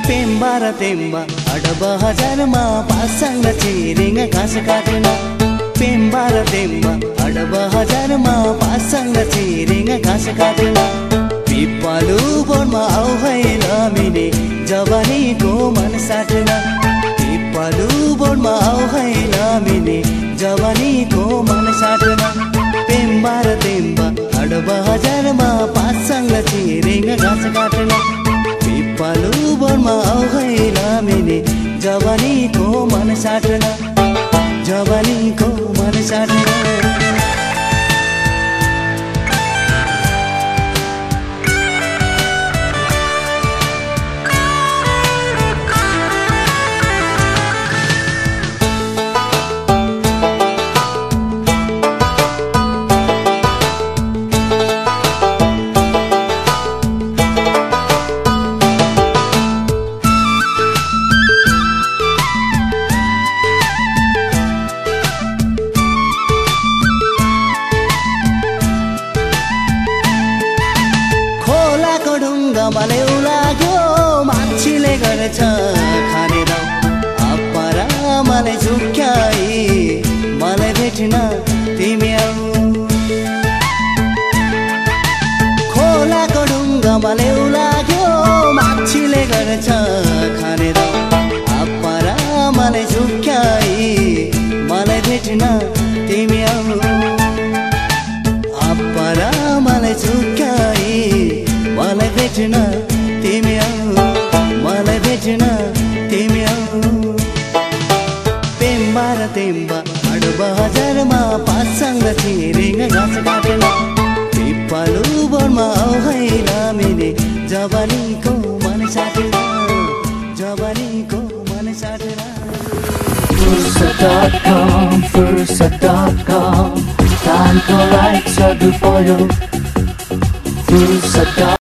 पेम्बा र तेम्बा अडबहजारमा पासँग चिरिङ घाँस काट्न पेम्बा र तेम्बा अडबहजारमा पासँग चिरिङ घाँस काट्न पिपलु बोनमा आउ है लमिने जवानीको मन साट्न पिपलु बोनमा आउ है लमिने जवानीको मन साट्न पेम्बा र तेम्बा अडबहजारमा पासँग चिरिङ घाँस काट्न पिपलु बोनमा आउ है लमिने जवानीको मन साट्न जवानीको मन साट्न मलाई लाग्यो मान्छेले गर्छ खाने दाउ अपरा मलाई झुक्याई मलाई भेट्न तिमी आऊ खोलाको ढुङ्गा मलाई लाग्यो मान्छेले गर्छ खाने दाउ अपरा मलाई झुक्याई मलाई भेट्न तिमी आऊ अपरा मलाई झुक्याई मलाई भेट्न तिमी आऊ मलाई भेट्न तिमी आऊ पेम्बा र तेम्बा अडबहजारमा पासँग चिरिङ घाँस काट्न पिपलु बोनमा आउ है लमिने जवानीको मन साट्न जवानीको मन साट्न Fursa.com Time को लाइक सधु पर्यो Fursa.com